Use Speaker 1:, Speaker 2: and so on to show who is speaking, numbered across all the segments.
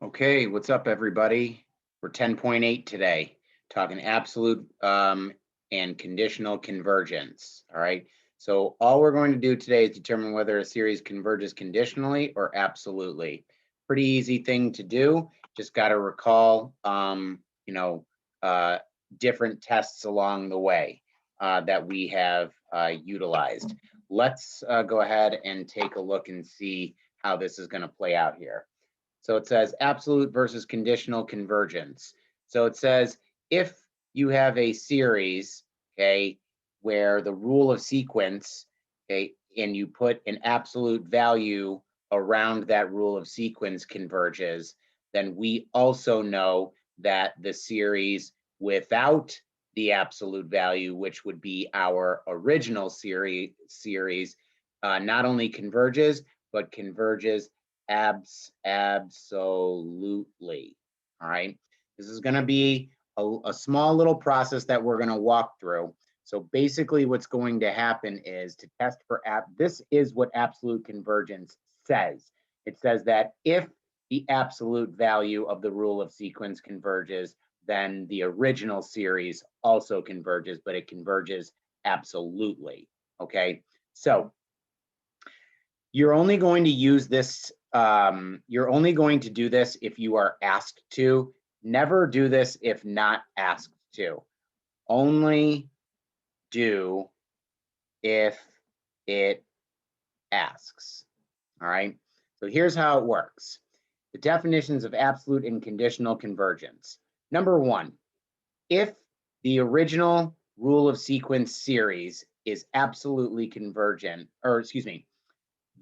Speaker 1: Okay, what's up, everybody? We're 10.8 today, talking absolute and conditional convergence. All right. So all we're going to do today is determine whether a series converges conditionally or absolutely. Pretty easy thing to do. Just got to recall, different tests along the way that we have utilized. Let's go ahead and take a look and see how this is going to play out here. So it says absolute versus conditional convergence. So it says if you have a series, okay, where the rule of sequence, okay, and you put an absolute value around that rule of sequence converges, then we also know that the series without the absolute value, which would be our original series, not only converges, but converges absolutely. All right. This is going to be a small little process that we're going to walk through. So basically what's going to happen is to test for this is what absolute convergence says. It says that if the absolute value of the rule of sequence converges, then the original series also converges, but it converges absolutely. Okay. So you're only going to use this, you're only going to do this if you are asked to. Never do this if not asked to. Only do if it asks. All right. So here's how it works. The definitions of absolute and conditional convergence. Number one, if the original rule of sequence series is absolutely convergent, or excuse me,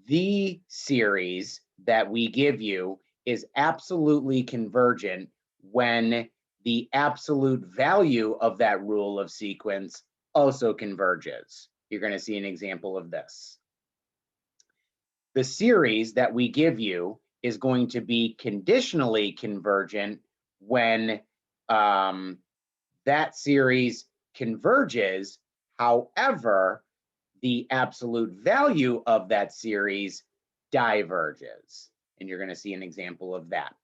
Speaker 1: the series that we give you is absolutely convergent when the absolute value of that rule of sequence also converges. You're going to see an example of this. The series that we give you is going to be conditionally convergent when that series converges. However, the absolute value of that series diverges. And you're going to see an example of that.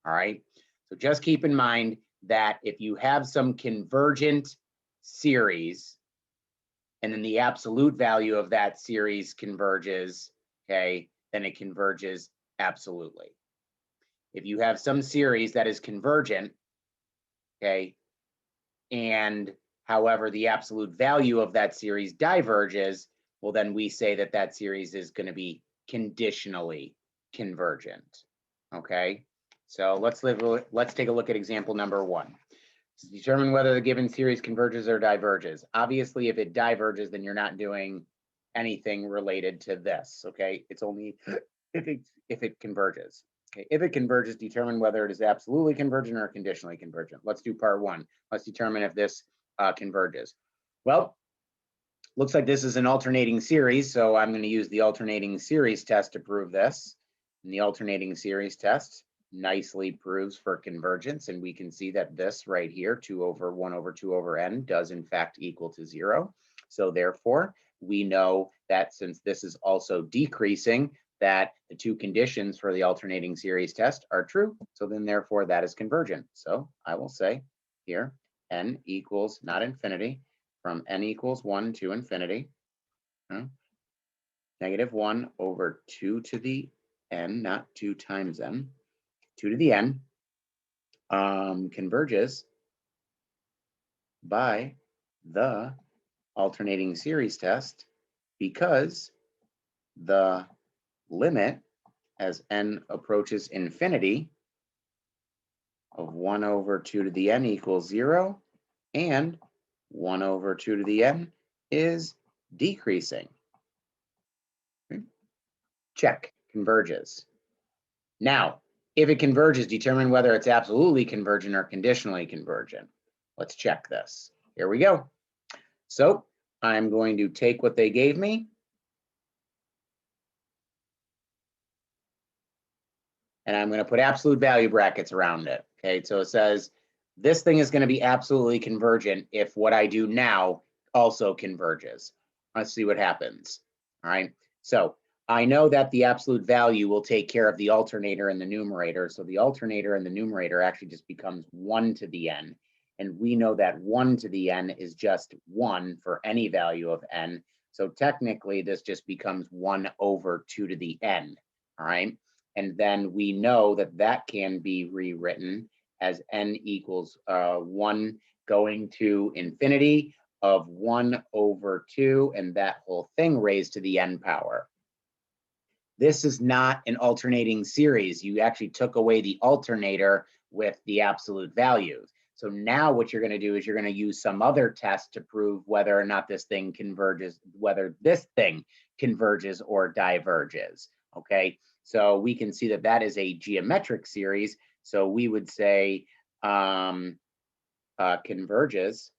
Speaker 1: All right. So just keep in mind that if you have some convergent series and then the absolute value of that series converges, okay, then it converges absolutely. If you have some series that is convergent, okay, and however the absolute value of that series diverges, well, then we say that that series is going to be conditionally convergent. Okay, so let's take a look at example number one. To determine whether the given series converges or diverges. Obviously, if it diverges, then you're not doing anything related to this. Okay, it's only if it converges. Okay, if it converges, determine whether it is absolutely convergent or conditionally convergent. Let's do part one. Let's determine if this converges. Well, looks like this is an alternating series, so I'm going to use the alternating series test to prove this. And the alternating series test nicely proves for convergence, and we can see that this right here, 2 over 1 over 2 over n, does in fact equal to 0. So therefore, we know that since this is also decreasing, that the two conditions for the alternating series test are true. So then therefore that is convergent. So I will say here, n equals not infinity, from n equals 1 to infinity, negative 1 over 2 to the n, not 2 times n, 2 to the n, converges by the alternating series test because the limit as n approaches infinity of 1 over 2 to the n equals 0 and 1 over 2 to the n is decreasing. Check, converges. Now, if it converges, determine whether it's absolutely convergent or conditionally convergent. Let's check this. Here we go. So I'm going to take what they gave me and I'm going to put absolute value brackets around it. Okay, so it says this thing is going to be absolutely convergent if what I do now also converges. Let's see what happens. All right, so I know that the absolute value will take care of the alternator in the numerator. So the alternator in the numerator actually just becomes 1 to the n. And we know that 1 to the n is just 1 for any value of n. So technically, this just becomes 1 over 2 to the n. All right. And then we know that that can be rewritten as n equals 1 going to infinity of 1 over 2, and that whole thing raised to the n power. This is not an alternating series. You actually took away the alternator with the absolute values. So now what you're going to do is you're going to use some other test to prove whether or not this thing converges, whether this thing converges or diverges. Okay, so we can see that that is a geometric series. So we would say converges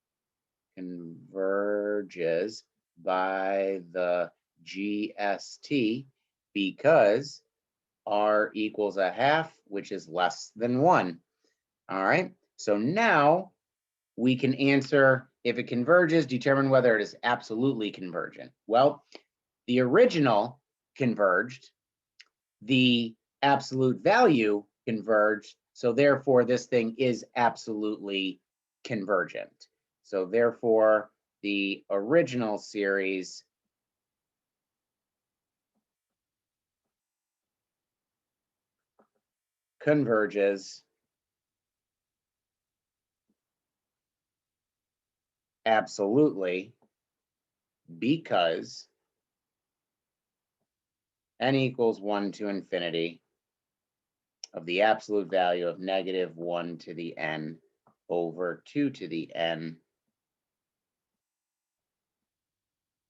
Speaker 1: by the GST because r equals a half, which is less than 1. All right, so now we can answer if it converges, determine whether it is absolutely convergent. Well, the original converged, the absolute value converged, so therefore this thing is absolutely convergent. So therefore the original series converges absolutely because n equals 1 to infinity of the absolute value of negative 1 to the n over 2 to the n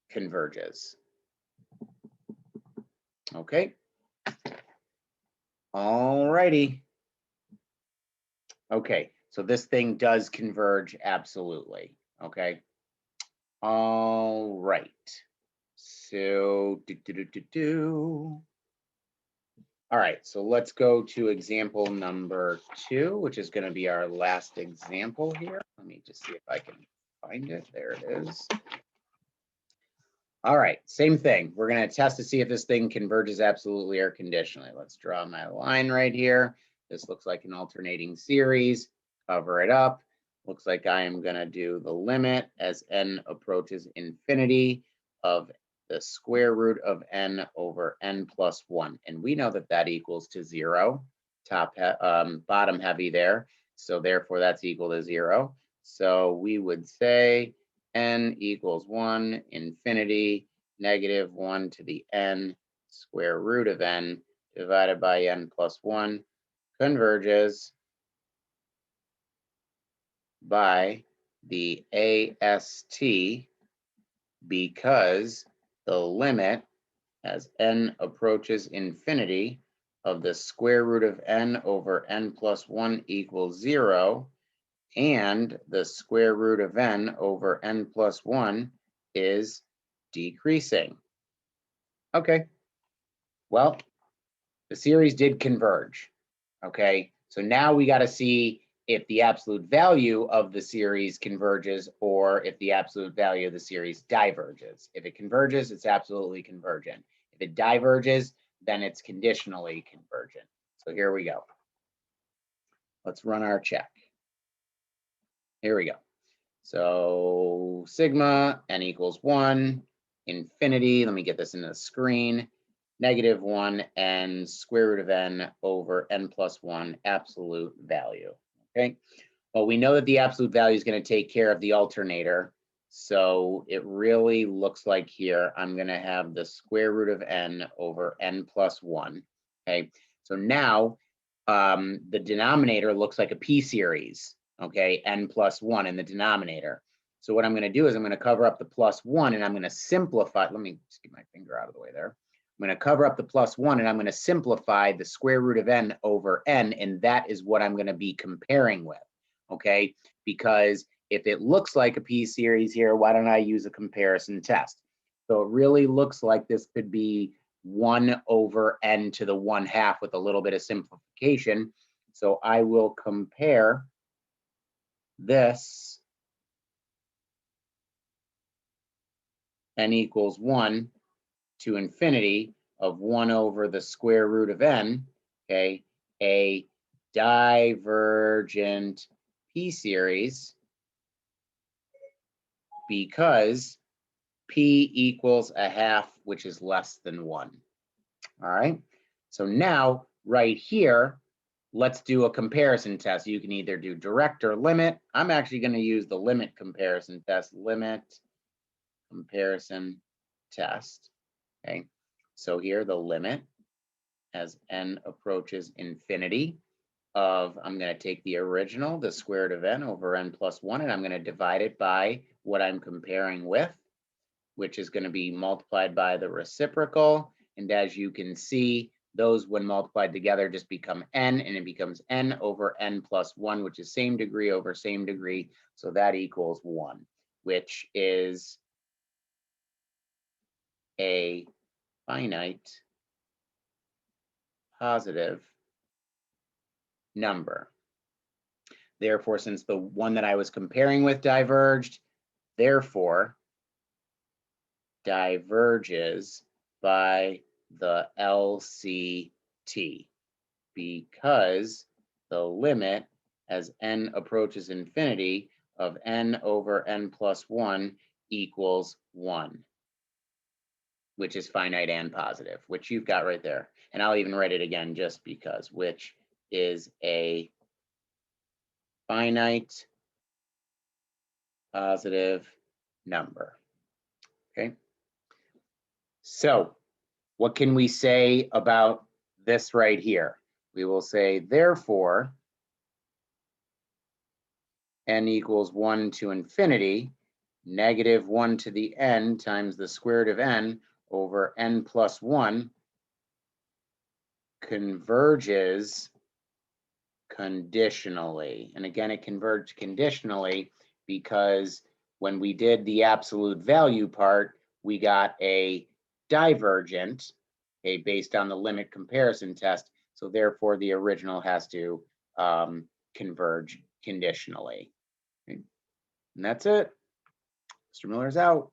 Speaker 1: converges. Okay. All righty. Okay, so this thing does converge absolutely. Okay. All right. So all right, so let's go to example number 2, which is going to be our last example here. Let me just see if I can find it. There it is. All right, same thing. We're going to test to see if this thing converges absolutely or conditionally. Let's draw my line right here. This looks like an alternating series. Cover it up. Looks like I am going to do the limit as n approaches infinity of the square root of n over n plus 1. And we know that that equals to 0. Bottom heavy there. So therefore, that's equal to 0. So we would say n equals 1, infinity, negative 1 to the n, square root of n, divided by n plus 1, converges by the AST because the limit as n approaches infinity of the square root of n over n plus 1 equals 0, and the square root of n over n plus 1 is decreasing. Okay, well, the series did converge. Okay, so now we got to see if the absolute value of the series converges or if the absolute value of the series diverges. If it converges, it's absolutely convergent. If it diverges, then it's conditionally convergent. So here we go. Let's run our check. Here we go. So sigma n equals 1, infinity, let me get this into the screen, negative 1 and square root of n over n plus 1 absolute value. Okay, well, we know that the absolute value is going to take care of the alternator. So it really looks like here I'm going to have the square root of n over n plus 1. Okay, so now the denominator looks like a p series. Okay, n plus 1 in the denominator. So what I'm going to do is I'm going to cover up the plus 1 and I'm going to simplify. Let me just get my finger out of the way there. I'm going to cover up the plus 1 and I'm going to simplify the square root of n over n, and that is what I'm going to be comparing with. Okay, because if it looks like a p series here, why don't I use a comparison test? So it really looks like this could be 1 over n to the 1/2 with a little bit of simplification. So I will compare this n equals 1 to infinity of 1 over the square root of n, okay, a divergent p-series because p equals a half, which is less than 1. All right, so now right here, let's do a comparison test. You can either do direct or limit. I'm actually going to use the limit comparison test, limit comparison test. Okay, so here the limit as n approaches infinity of, I'm going to take the original, the square root of n over n plus 1, and I'm going to divide it by what I'm comparing with, which is going to be multiplied by the reciprocal. And as you can see, those when multiplied together just become n, and it becomes n over n plus 1, which is same degree over same degree. So that equals 1, which is a finite positive number. Therefore, since the one that I was comparing with diverged, therefore diverges by the LCT, because the limit as n approaches infinity of n over n plus 1 equals 1, which is finite and positive, which you've got right there. And I'll even write it again just because, which is a finite positive number. Okay. So what can we say about this right here? We will say, therefore, n equals 1 to infinity, negative 1 to the n times the square root of n over n plus 1 converges conditionally. And again, it converged conditionally because when we did the absolute value part, we got a divergent, okay, based on the limit comparison test. So therefore, the original has to converge conditionally. Okay. And that's it. Mr. Miller's out.